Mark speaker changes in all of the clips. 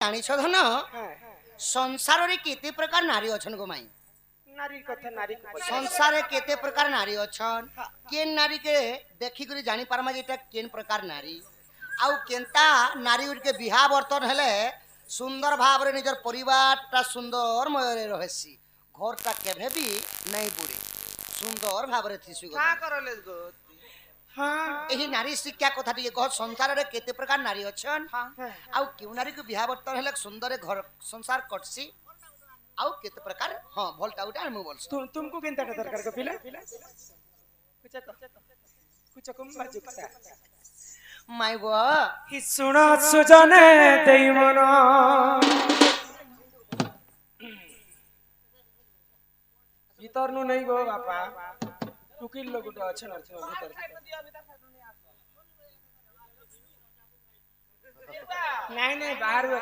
Speaker 1: ଜାଣିଛ ଧନ ସଂସାରରେ କେତେ ପ୍ରକାର ନାରୀ ଅଛନ୍ ଗो ମାଇ
Speaker 2: नारी कथा नारी
Speaker 1: संसारे केते प्रकार नारी अछन केन नारी के देखि करी जानि पारमा जे एटा केन प्रकार नारी आउ केनता नारी के बिहा बर्तन हेले सुंदर भाव रे निजर परिवार ता सुंदर मयरे रहसी घर ता केभे भी नहीं बुड़े सुंदर भाव रे थिसु गो
Speaker 2: का करले गो हां
Speaker 1: एही नारी शिक्षा कथा टिके कह संसार रे केते प्रकार नारी अछन आउ केउ नारी के बिहा बर्तन हेले सुंदर घर संसार कटसी आउ केते प्रकार हां भोलटा उठा मु बोलस
Speaker 2: तुमको केनता का दरकार को पिला कुछ कम बाजुकसा
Speaker 1: माय गो
Speaker 2: हि सुना सुजने देई मन भीतर नु नहीं गो बापा टुकिल लोग तो अच्छा नरछ भीतर नहीं नहीं बाहर का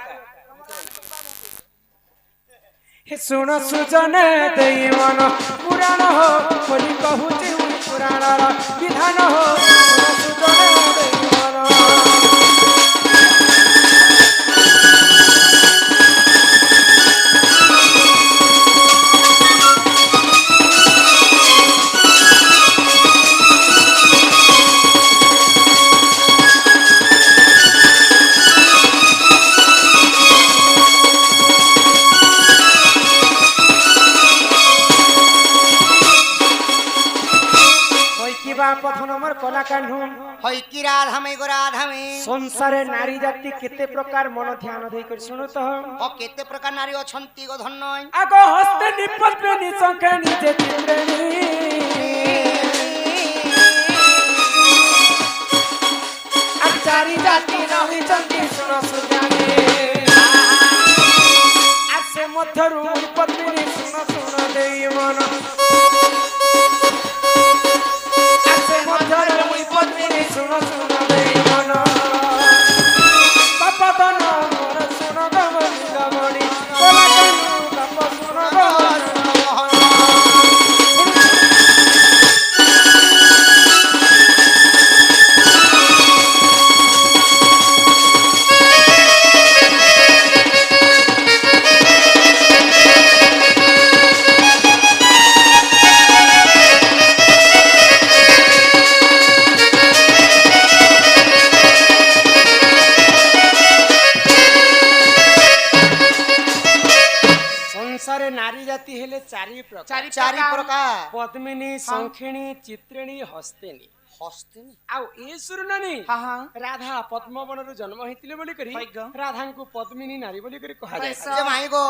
Speaker 2: हे सुन सुजने देई मन पुराण हो बोली कहूची पुराण विधान हो सुन सुजने देई मन संसारे नारी जाति केते प्रकार मन ध्यान देई कर सुनो तो
Speaker 1: ओ केते प्रकार नारी अछंती गो धन्य
Speaker 2: आगो हस्ते निपत्रे नि संखे निजे चित्रेनी आचारी जाति रही चंदी सुनो सुजाने आसे मधरु पत्नी सुनो सुनो देई मन आसे मधरु पत्नी सुनो सुनो देई मन पापा बनो मोर सुनो गमनी गमनी कोला कनु पापा सुनो गमनी नारी जाति हेले चारि प्रकार पद्मिनी संखिणी चित्रिणी हस्तिनी
Speaker 1: हस्तिनी
Speaker 2: आउ ए सुरनानी राधा पद्मवन रु जन्म हेतिले बोली करी राधा को पद्मिनी नारी बोली करी कहा जाय
Speaker 1: जे माई गो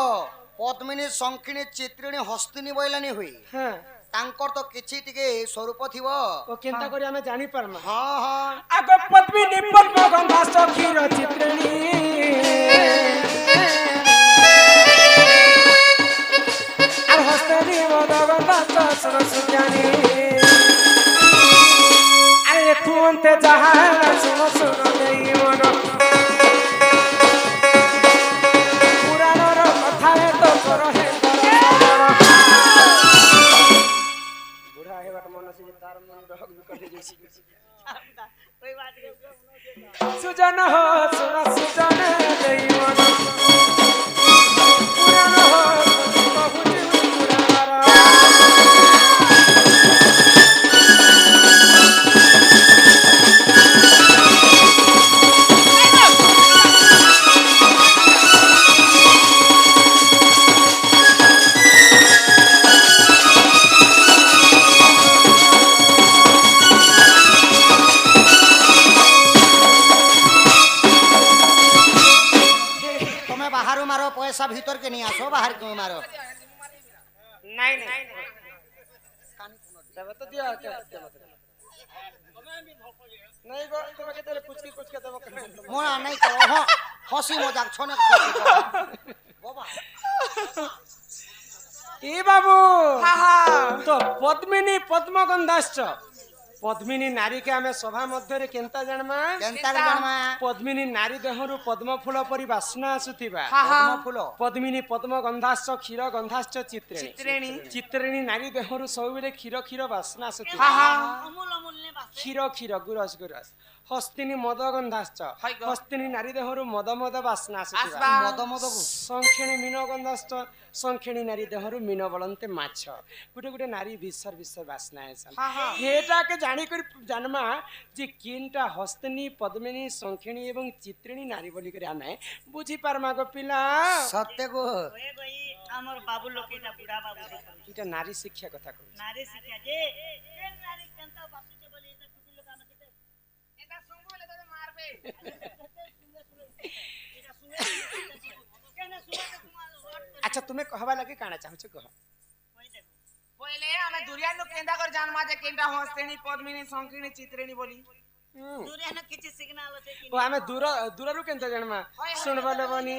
Speaker 1: पद्मिनी संखिणी चित्रिणी हस्तिनी बोइलानी हुई
Speaker 2: हां
Speaker 1: तांकर तो किछि टिके स्वरूप थिवो
Speaker 2: ओ केनता करी हमें जानि परमा
Speaker 1: हां हां
Speaker 2: आगो पद्मिनी पद्मगंधा सखीर चित्रिणी हस्तनी मदगंधा सुनो सुजानी अरे तू अंते जहान सुनो सुनो देई मन पुराण रो कथा है तो करो है बुढ़ा है बट मन से तार मन डग कर जैसी कोई बात नहीं सुजन हो सुनो सुजन देई मन पुराण हो
Speaker 1: पैसा भीतर के नहीं आसो बाहर क्यों मारो
Speaker 2: नहीं नहीं तब तो दिया क्या नहीं गो तुम के तेरे कुछ के तब
Speaker 1: मोना नहीं करो हो हंसी मजाक छोने बाबा
Speaker 2: ए बाबू हां तो पद्मिनी पद्मगंधाश्च पद्मिनी नारी के हमें सभा मध्य रे केनता जणमा पद्मिनी नारी देहरु पद्म फूल परि वासना आसुथिबा
Speaker 1: पद्म फूल
Speaker 2: पद्मिनी पद्म गंधाश्च क्षीर गंधाश्च चित्रिणी चित्रिणी नारी देहरु सबेले क्षीर क्षीर वासना आसुथिबा
Speaker 1: अमूल अमूल ने
Speaker 2: क्षीर क्षीर गुरस गुरस হস্তিনী মদ গন্ধাশ্চ
Speaker 3: হইগো।
Speaker 2: হস্তিনী নারী দেহରୁ মଦ ମଦ ବାସ୍ନା
Speaker 3: আসবা।
Speaker 2: ଆସୁଥିବା
Speaker 1: ମଦ ମଦକୁ
Speaker 2: ସଂଖିଣୀ ମୀନ ଗନ୍ଧାଶ୍ଚ ସଂଖିଣୀ ନାରୀ ଦେହରୁ ମୀନ ବଳନ୍ତେ ମାଛ ଗୋଟେ ଗୋଟେ ନାରୀ ବିସର ବିସର ବାସ୍ନା ଆସନ୍
Speaker 3: ହଁ, ହଁ।
Speaker 2: ହେଟାକେ ଜାଣିକରି ଜାନମା ଯେ କିନଟା ହସ୍ତିନୀ ପଦ୍ମିନୀ ସଂଖିଣୀ ଏବଂ ଚିତ୍ରିଣୀ ନାରୀ ବୋଲି କରି ଆମେ ବୁଝି ପାରମା ଗো ପିଲା
Speaker 1: ସତ୍ୟକୁ
Speaker 4: ওয়ে গই আমার বাবু লোক এটা বুড়া বাবু
Speaker 2: এটা নারী শিক্ষা কথা কହୁଛି
Speaker 4: নারী শিক্ষা যে কেন নারী কেনতা বাসুছে বলি এটা টুকুল লোক আমাকে
Speaker 3: এটা শুনলে তোরে মারবে
Speaker 4: এটা শুনে কেন শুনে তোমার
Speaker 2: আচ্ছা তুমি কহবা লাগি কাଣା চাହୁଛ কহ
Speaker 4: কই দেখো
Speaker 3: পहिले আমি দুরিয়ানো কেন্দা করে জানমা যে কেনটা হস্তেনি পদ্মিনী সংকিনী চিত্রিণী বলি
Speaker 4: দূরে না কিছু সিগনাল আছে কি
Speaker 2: ଓ ଆମେ ଦୂରରୁ କେନ୍ତା ଜାଣମା ଶୁଣବାଲେ ବନି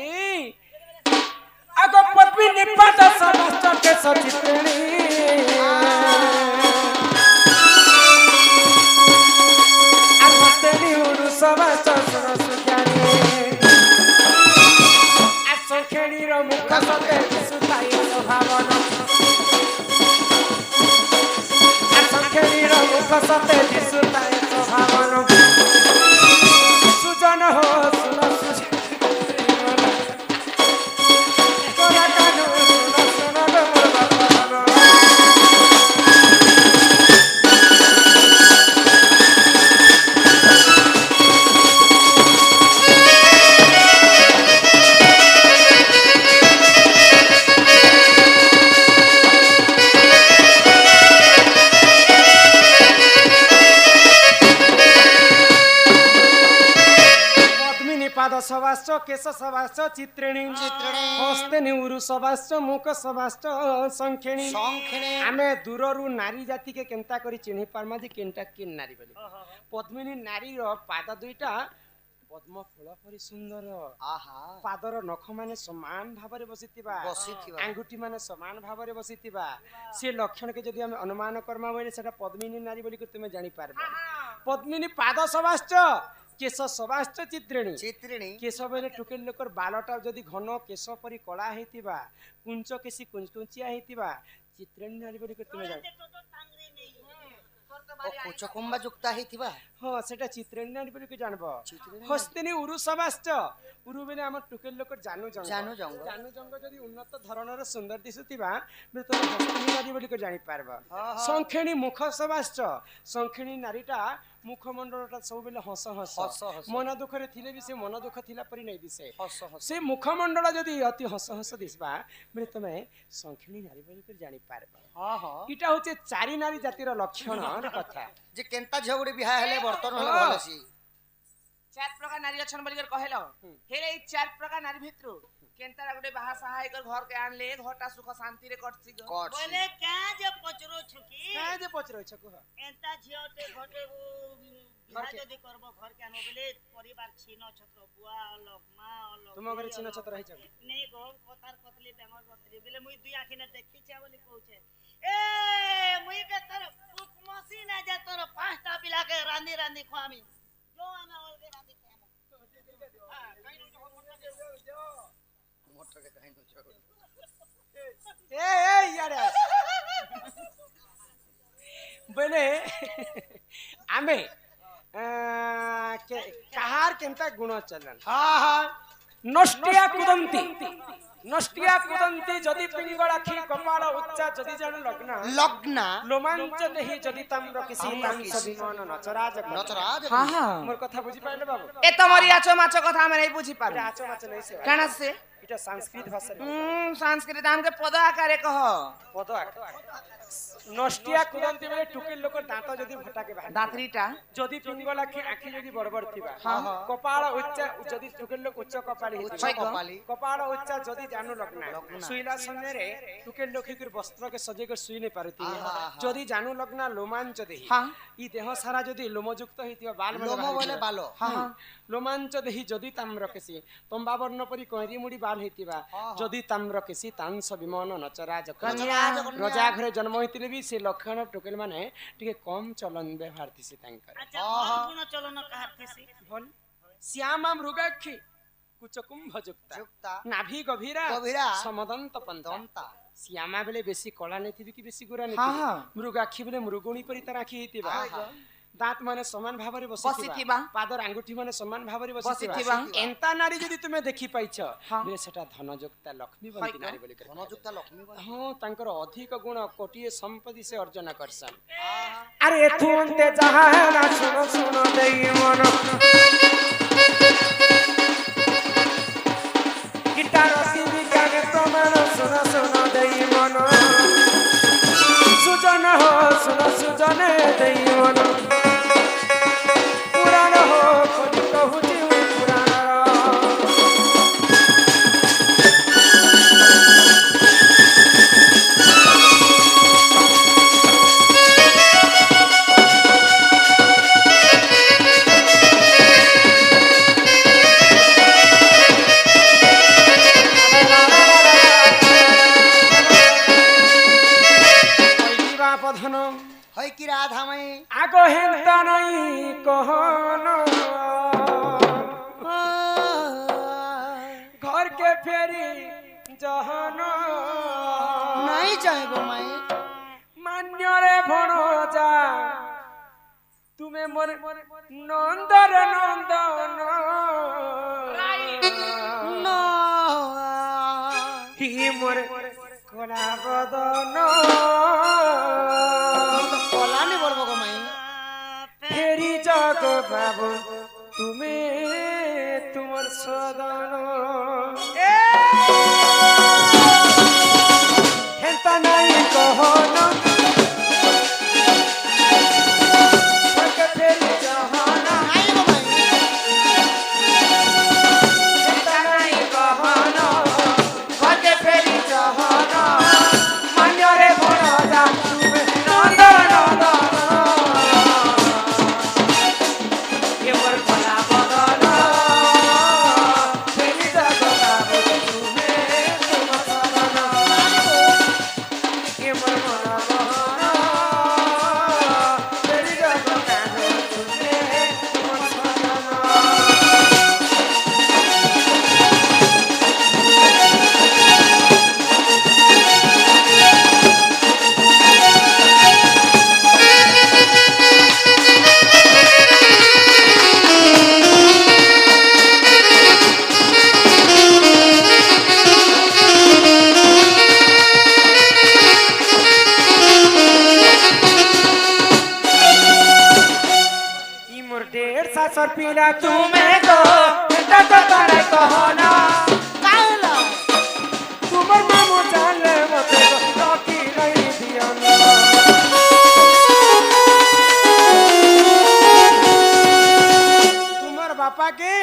Speaker 2: ଆଗ ପଦ୍ମିନୀ ପାଦ ସମସ୍ତ କେଶ ଚିତ୍ରିଣୀ আর হস্তেনি উরু সবাস সুর সুজানি আর সংখেণীর মুখ সতে সুতাই ভাবন আর সংখেণীর মুখ সতে সুতাই ভাবন সুজন হো সুন সুজন তোরা কানু সুন সুন গো মোর বাপন পাদ সবাস্চ কেশ সবাস্চ চিত্রিণী হস্তেনি উরু সবাস্চ মুখ সবাস্চ সংখিণী
Speaker 1: সংখিণী
Speaker 2: ଆମେ ଦୂରରୁ ନାରୀ ଜାତିକେ କେନ୍ତା କରି ଚିହ୍ନି ପାରମା ଯେ କେନ୍ଟା କିନ୍ ନାରୀ ବୋଲି ପଦ୍ମିନୀ ନାରୀର ପାଦ ଦୁଇଟା ପଦ୍ମ ଫୁଳ ପରି ସୁନ୍ଦର
Speaker 1: ଆହା
Speaker 2: ପାଦର ନଖ ମାନେ ସମାନ ଭାବରେ ବସିଥିବା
Speaker 1: ବସିଥିବା।
Speaker 2: ଆଙ୍ଗୁଠି ମାନେ ସମାନ ଭାବରେ ବସିଥିବା ସେ ଲକ୍ଷଣକେ ଯଦି ଆମେ ଅନୁମାନ କର୍ମା ବୋଇଲେ ସେଟା ପଦ୍ମିନୀ ନାରୀ ବୋଲି ତୁମେ ଜାଣିପାରିବ ପଦ୍ମିନୀ ପାଦ ସବାଶ୍ଚ କେଶ ସବାଶ୍ଚ ଚିତ୍ରିଣୀ
Speaker 1: ଚିତ୍ରିଣୀ
Speaker 2: କେଶ ବୋଇଲେ ଟୁକେଲ ଲୋକର ବାଲଟା ଯଦି ଘନ କେଶ ପରି କଳା ହେଇଥିବା କୁଞ୍ଚ କେଶୀ କୁଞ୍ଚକୁଞ୍ଚିଆ ହେଇଥିବା ଚିତ୍ରିଣୀ ନାରୀ ବୋଲି ତୁମେ ଜାଣି
Speaker 4: তো তো টাংরি নেই
Speaker 1: କୁଚକୁମ୍ବା ଯୁକ୍ତା ହେଇଥିବା
Speaker 2: ହଁ ସେଟା ଚିତ୍ରିଣୀ ନାରୀ ବୋଲି ଜାଣିବ
Speaker 1: ଚିତ୍ରିଣୀ
Speaker 2: ହସ୍ତିନୀ ଉରୁ ସବାଶ୍ଚ ଉରୁ ବେଲେ ଆମର ଟୁକେଲ ଲୋକ ଜାନୁ ଜଙ୍ଗ
Speaker 1: ଜାନୁ ଜଙ୍ଗ
Speaker 2: ଯଦି ଉନ୍ନତ ଧରଣର ସୁନ୍ଦର ଦିଶୁଥିବା ବେଲେ ତମେ ହସ୍ତିନୀ ନାରୀ ବୋଲି ଜାଣିପାରିବ
Speaker 1: ହଁ।
Speaker 2: ସଂଖିଣୀ ମୁଖ ସବାଶ୍ଚ ସଂଖିଣୀ ନାରୀଟା ମୁଖମଣ୍ଡଳଟା ସବୁବେଳେ ହସ ହସ
Speaker 1: ହସ ହସ।
Speaker 2: ମନ ଦୁଃଖରେ ଥିଲେ ବି ସେ ମନ ଦୁଃଖ ଥିଲା ପରି ନେଇ ଦିଶେ
Speaker 1: ହସ ହସ
Speaker 2: ସେ ମୁଖମଣ୍ଡଳ ଯଦି ଅତି ହସ ହସ ଦିଶବା ବେଲେ ତମେ ସଂଖିଣୀ ନାରୀ ବୋଲି ଜାଣିପାରିବ
Speaker 1: ହଁ ହଁ
Speaker 2: ଏଇଟା ହଉଛି ଚାରି ନାରୀ ଜାତିର ଲକ୍ଷଣ କଥା
Speaker 1: ଯେ କେନ୍ତା ଝିଅ ଗୋଟେ ବିହା ହେଲେ ବର୍ତ୍ତମାନ ହେଲେ ଭଲ ସି
Speaker 3: চার প্রকার নারী অছন বলি কহেল হেলে এই চার প্রকার নারী ভিতরু কেনতারা গোটে বাহা সাহাই কর ঘরকে আনলে ঘরটা সুখ শান্তিরে কটছি গো
Speaker 1: কট
Speaker 4: বলে কা যে পচরো ছুকি
Speaker 2: কাঁ যে পচরছ কুহ
Speaker 4: এন্তা ঝিওতে ঘটে বিয়া যদি করব ঘর কেন বলে পরিবার ছিন ছত্র বুয়া অলক মা অলক
Speaker 2: তুম ঘরে চিহ্ন ছত্র হইছ
Speaker 4: নেই গো কথার কতলি বেঙ্গর কতলি বলে মুই দুই আখিনে দেখিছে বলি কইছে এ মুই কে তোর কুক মসি না যে তোর পাঁচটা পিলাকে রান্দি রান্দি খামি जो আমি ওকে রান্দি খামু
Speaker 1: মোটর কে কাহিনী ছ
Speaker 2: ए ए यार बोले आमे कहार केनता गुण चलन
Speaker 1: ହଁ ହଁ
Speaker 2: नष्टिया कुदंती जदि पिंगळाखी कपाळ उच्चा जदि जण लग्न
Speaker 1: লগ্ন
Speaker 2: रोमांच देही जदि ताम्र किसी तांस विमान नचराज
Speaker 1: নচরাজ
Speaker 3: হ্যাঁ হ্যাঁ
Speaker 2: मोर कथा बुझी पाइले बाबू
Speaker 3: এ তোমারি আছো মাছ কথা আমি নাই বুঝি পারু
Speaker 2: आचो माच नहीं से
Speaker 3: কেন সে
Speaker 2: এটা সংস্কৃত ভাষা
Speaker 3: সংস্কৃত আমকে পদ আকারে কহ
Speaker 2: পদ নষ্টিয়া কুদন্তি বেলে টুকিল লোক দাঁত যদি ভটাকে বাহার
Speaker 3: দাঁতরিটা
Speaker 2: যদি পিঙ্গলাখি আখি যদি বড় বড় থিবা
Speaker 3: হ্যাঁ, হ্যাঁ।
Speaker 2: কপাଳ উচ্চা যদি টুকেল লোক উচ্চ কপাଳି
Speaker 1: উচ্চ
Speaker 2: ହେଇଥିବ।
Speaker 1: কপালি
Speaker 2: কপাଳ উচ্চা যদি জানু লগ্না
Speaker 1: লগ্না।
Speaker 2: শুইলা সমୟରେ টুকেল লোকির বস্ত্রকে সজেক শুই নে পারতি
Speaker 1: আহা, আহা।
Speaker 2: যদি জানু লগ্না লোমাঞ্চ দেহি
Speaker 3: হ্যাঁ
Speaker 2: ই দেহ সারা যদি লোমযুক্ত হইতিবা বাল মানে
Speaker 1: লোম বলে বাল
Speaker 3: হ্যাঁ
Speaker 2: লোমাঞ্চ দেহি যদি তাম্র কেশি তম্বা বর্ণ পরি কইরি মুড়ি বাল হইতিবা
Speaker 1: হ্যাঁ।
Speaker 2: যদি তাম্র কেশি তাংস বিমান নচরাজ
Speaker 3: কন্যা।
Speaker 2: রজা ঘরে জন্ম হইতিলে বি সে লক্ষণ টুকেল মানে টিকে কম চলন ব্যবহার দিছে তাঙ্কর
Speaker 4: আচ্ছা কোন গুণ চলন কাহার থিসি
Speaker 2: বল শ্যামা মৃগাক্ষী কুচকুম্ভ যুক্তা
Speaker 1: যুক্তা
Speaker 2: নাভি গভীরা
Speaker 1: গভীরা
Speaker 2: সমদন্ত পন্থা
Speaker 1: দন্তা
Speaker 2: শ্যামা বেলে বেশি কলা নেথিবি কি বেশি গোরা
Speaker 3: হ্যাঁ,
Speaker 2: নেথিবি
Speaker 3: হ্যাঁ।
Speaker 2: মৃগাক্ষী বেলে মৃগুণী পরি তার আখি হইতিবা
Speaker 1: আহা।
Speaker 2: दांत माने समान भाबरे
Speaker 3: बसिथिबा।
Speaker 2: बसिथिबा पादर आंगुठी माने समान भाबरे
Speaker 3: बसिथिबा।
Speaker 2: बसिथिबा एंता नारी जदी तुमे देखि पाइछ
Speaker 3: हाँ।
Speaker 2: बे सेटा धनयुक्ता लक्ष्मी
Speaker 3: हाय
Speaker 2: बंती
Speaker 3: का?
Speaker 2: नारी बोली कर
Speaker 1: धनयुक्ता लक्ष्मी बन
Speaker 2: हां तांकर अधिक गुण कोटिए संपत्ति से अर्जन करसन
Speaker 1: आहा
Speaker 2: अरे थुनते जहाना सुनो सुनो देई मन गिटार सीवी गाने प्रमाण सुनो सुनो देई मन सुजन हो सुनो सुजन देई मन पुराण हो खोज कहूची पुराण पधन
Speaker 1: है कि राधा मई
Speaker 2: आगो हेंता नहीं कहन घर के फेरी जहन
Speaker 1: नहीं जाएगो मई
Speaker 2: मान्य रे भणजा तुमे मोर नंदर नंदन
Speaker 1: नो
Speaker 2: ही मोर कोला बदन
Speaker 1: কলা নি বলবো গো মাই
Speaker 2: फेरी जग बाबू तुमे तुमर सदन हेंता नहीं कहन थके फेरी जहाना
Speaker 1: নাই গো মাই
Speaker 2: हेंता नहीं कहन थके फेरी जहाना मान्य रे भणजा तुमे नंदन नंदन ये मोर कोला बदन फेरी जग बाबू तुमे तुमर सदन ये मोर कोला बदन फेरी जग बाबू तुमे तुमर सदन ई मोर डेढ़ सासर पीला तुमे गो बेटा तो तारे कहना
Speaker 1: কাইলা
Speaker 2: तुमर मामू जाने मते रोटी नहीं दियाना तुमर बापा के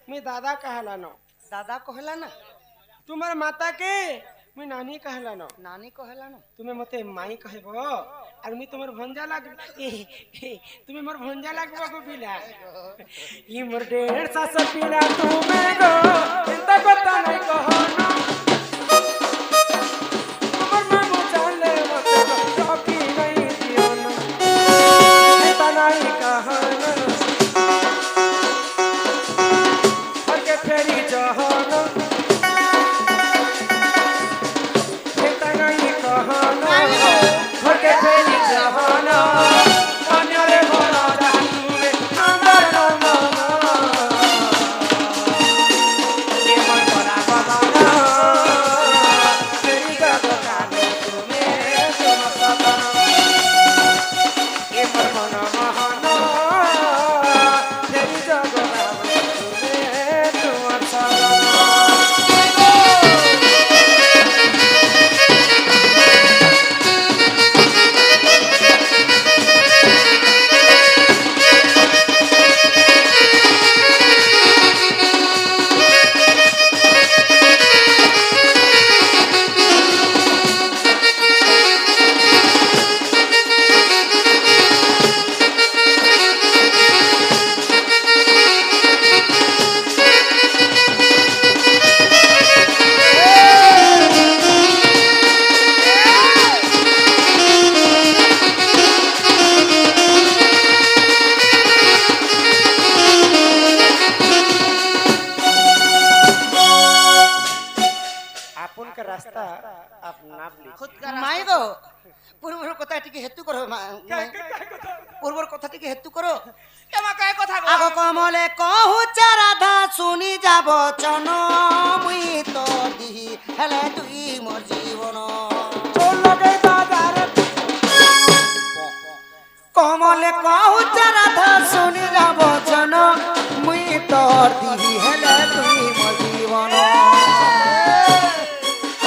Speaker 2: मैं दादा कहला नो
Speaker 1: দাদা কহেলা না
Speaker 2: तुमर माता के मैं नानी कहला नो
Speaker 1: নানি কহেলা না
Speaker 2: तुम्हें मते माई कहबो और मैं तुमर भंजा लाग तुम्हें मोर भंजा लागबो को बिला ई मोर डेढ़ सासर पीला तुमे गो चिंता करता नहीं कहना तुमर मामू जाने मते रोटी नहीं दियाना चिंता नहीं कहना हर के फेरी जहाना चिंता नहीं कहना हर के फेरी जहाना मान्य रे भणजा तुमे नंदन नंदन ये मोर कोला का रास्ता आप नाप लीजिए।
Speaker 3: खुद का
Speaker 1: माई गो पूर्वर कथा टिके हेतु करो पूर्वर कथा टिके हेतु करो
Speaker 3: এমা কায় কথা গো
Speaker 1: আগো কমলে কহুচা রাধা শুনি যাব চন মুই তো দিহি হেলে তুই মোর জীবন
Speaker 2: चोर लगे बाजार
Speaker 1: কমলে কহুচা রাধা শুনি যাব চন মুই তো দিহি হেলে তুই মোর জীবন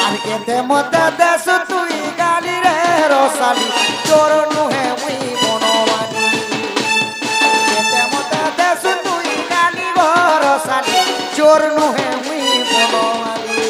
Speaker 1: আর কেতে মতে দেশ তুই গালি রে রসালি তোর নুহে মুই বনমানি কেতে মতে দেশ তুই গালি গো রসালি চোর নুহে মুই বনমানি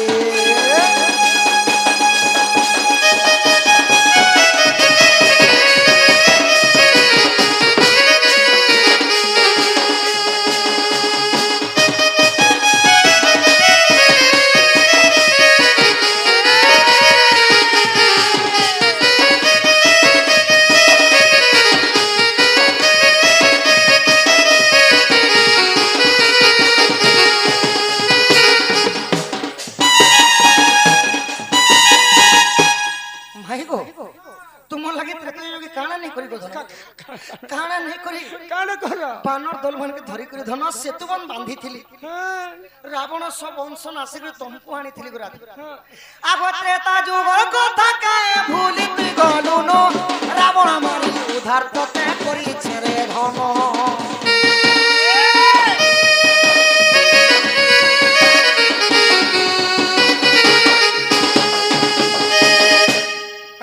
Speaker 1: भाई गो तुम लगे त्रेता योगी काना नहीं करी गो धन काना नहीं करी
Speaker 2: काण कर
Speaker 1: बानर दल मन के धरी करी धन सेतुबन बांधी थिली रावण सब वंश नासी कर तुमको आनी थिली गो रात आगो त्रेता जुगर कथा काए भूली तुई गलु नो रावण मारी उधार तते करी छेरे धन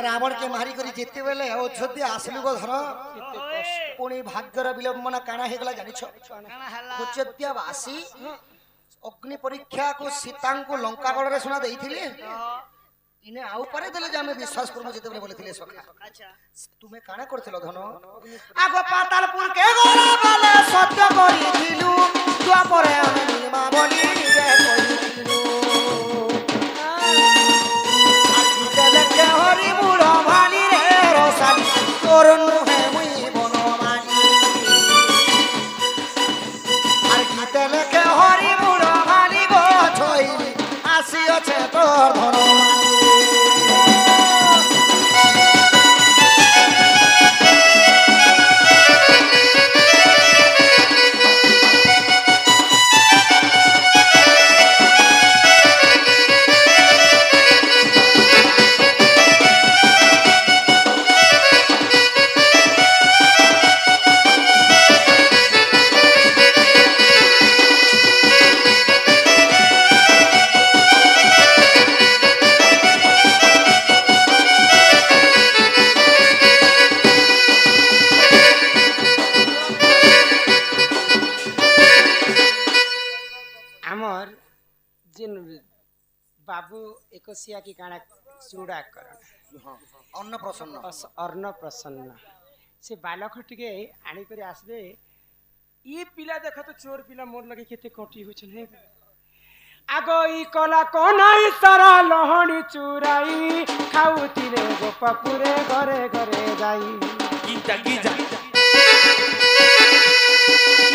Speaker 1: रावण के मारी करी जेते बेले अयोध्या आसलु गो धर पुणी भाग्यर विलंबना काना हे गला जानिछ अयोध्या वासी अग्नि परीक्षा को सीता को लंका गड़ रे सुना देइथिले इने आउ पारे देले जे हमें विश्वास करमु जेते बेले बोलेथिले सखा
Speaker 4: अच्छा
Speaker 1: तुमे काना करथिलो धन आगो पातालपुर के गोला बाले सत्य करिथिलु दुआ परे हमें निमा बोली जे कहिथिलु के हरि बुढ़ो भाली रे रोसाली तोर नुहे मुई बनमानी আর গীতে লেখে হরি বুড়ো ভালি গো ছইলি আসিଅছে তোর ধনমানি
Speaker 2: हमर जिन बाबू एकसिया की काना चूड़ा कर
Speaker 1: অন্ন প্রসন্ন
Speaker 2: अर्ण प्रसन्न से बालक टिके आनी करे आसबे ये पिला देख तो चोर पिला मोर लगे केते कोटी हो छने आगो ई कला कोनाई सारा लहणी चुराई खाउती रे गोपापुरे घरे घरे जाई
Speaker 3: গীতা গীতা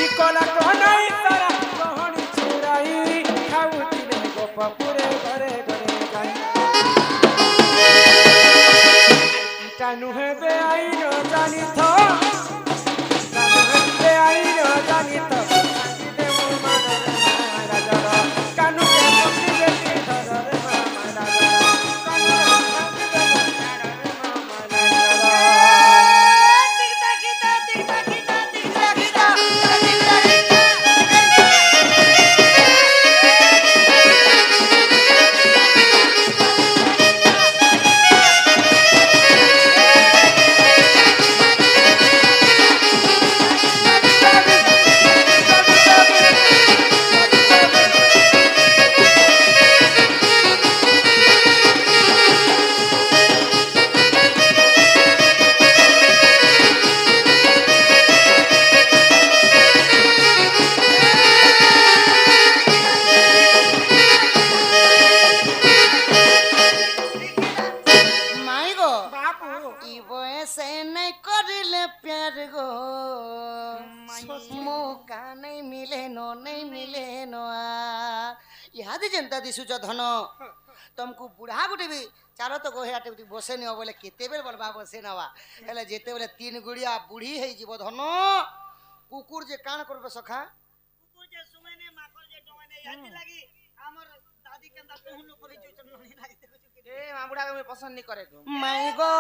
Speaker 2: ई कला कोनाई सारा लहणी चुराई खाउती रे गोपापुरे घरे घरे जाई टानु है बे आई न जानी थो टानु है बे आई न जानी थो दे मोर माना राजा कानु के मुक्ति देती धर रे मामा राजा कानु के मुक्ति देती धर रे मामा राजा
Speaker 4: दिखता गीता दिखता गीता दिखता गीता
Speaker 1: माई गो
Speaker 2: बापू
Speaker 1: ई बयसे नहीं करिले प्यार गो मौका नहीं मिले नो याद जेंता दिसुच धन तुमको बुढ़ा गुटे भी चालो तो गोहे आटे बसे नियो बोले केते बेल बोलबा बसे नवा हेले जेते बेले तीन गुड़िया बुढ़ी हे जीव धन कुकुर जे कान करबे सखा
Speaker 4: कुकुर जे सुमेने माकर जे डोने याती लागी हमर दादी केंदा कहनु करि जो चन्नी लागी देखो
Speaker 3: ए मामुड़ा के मैं पसंद नहीं करे को
Speaker 1: माई गो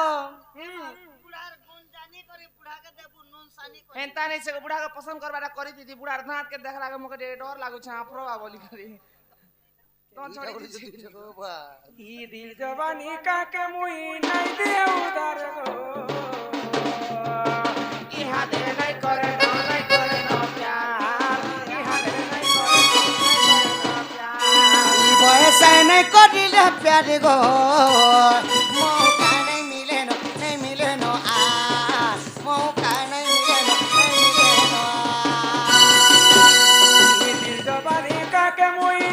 Speaker 4: बुढ़ार गुण जानी करी बुढ़ा के देबु नोन सानी करी
Speaker 3: हेंता नहीं से बुढ़ा के पसंद करबाटा करी दीदी बुढ़ा दांत के देखला के मुके डर लागु छ आफरोवा बोली करी तो छोड़ी दीदी
Speaker 2: ई दिल जवानी का के मुई नहीं दे उधार गो
Speaker 3: इहा दे नहीं करे no प्यार इहा दे नहीं करे no प्यार
Speaker 1: ई बयसा नहीं करिले प्यार गो मौका नहीं मिले नो आ मौका नहीं मिले नो
Speaker 2: ई दिल जवानी का के मुई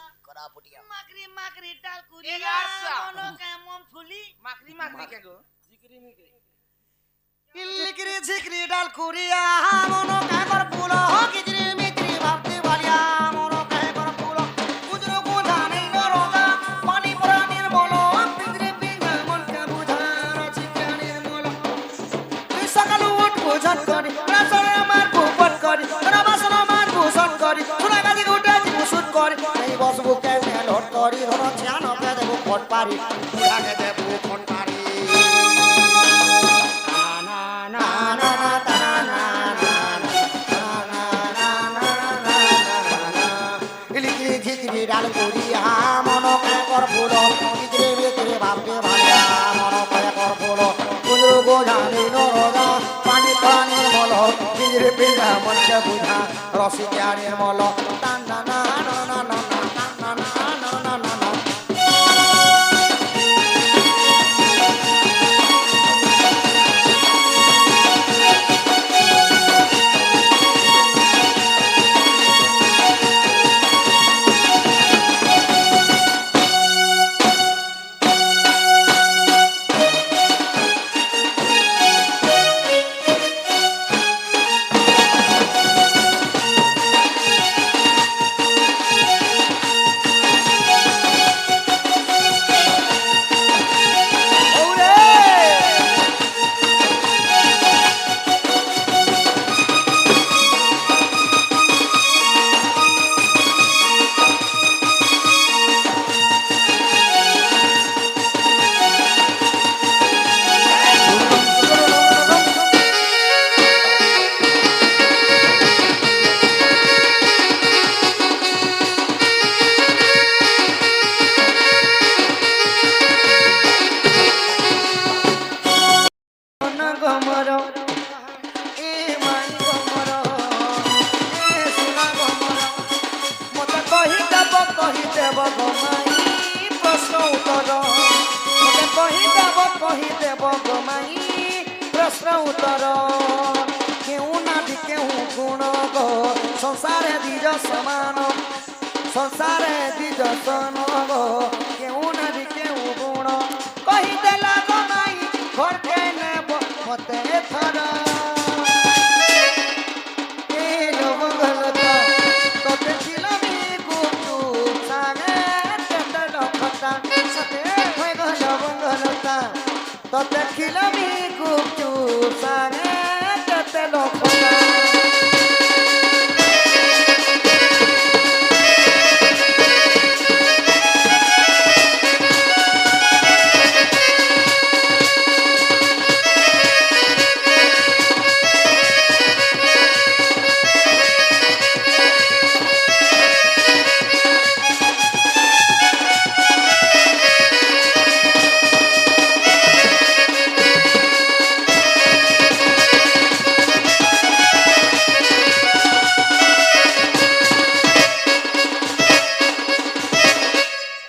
Speaker 4: माकरी माकरी डाल
Speaker 3: ए
Speaker 4: कुरिया
Speaker 3: गासा।
Speaker 4: मोनो के मूंगफली
Speaker 3: माकरी माकरी के गो
Speaker 1: इल्लिकिरी झिकरी डाल कुरिया मोनो काय कर फूलो किजरी मित्री भावती वालिया मोनो काय कर फूलो उजरो को जाने न रोजा पानी परा निर्मलो पिंजरे पिंगा मन का बुझा चित्रा निर्मलो सकाल उठ बुझत करी रासर मार भूपत करी तोरा बासन मार भूषण करी थोड़ा गादी उठा भूषण करी এই বসবু কে মেলট করি ধর ধ্যান কে দেবো ফট পারি পুরা কে দেবো ফট পারি ডাল করিয়া মন কয় কর ফুল ভিতরে ভিতরে ভাবতে ভালিয়া মন কয় কর ফুল কুঁদরু গোঝানি নরদা পানি পানির মল ভিতরে পিঁধা মনকে বুঝা রসিকা নির্মল টান না না না না না না না না না না না কহিদেব গমাই প্রশ্ন উত্তর কেউ নারী কেউ গুণ গো সংসারে দ্বিজ সমান সংসারে দ্বিজ সন গো কেউ নারী কেউ গুণ কহিদেলা গমাই ঘরকে নেব মতে থর তোতে ছিলাম গুপচুপ সাগে তেতে ডকটা সাথে হয়ে গেল বঙ্গলতা তোতে ছিলাম গুপচুপ সাগে তেতে ডকটা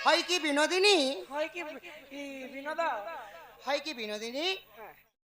Speaker 1: হয় কি বিনোদিনী
Speaker 2: হয় কি বিনোদ
Speaker 1: হয় কি বিনোদিনী
Speaker 2: হ্যাঁ।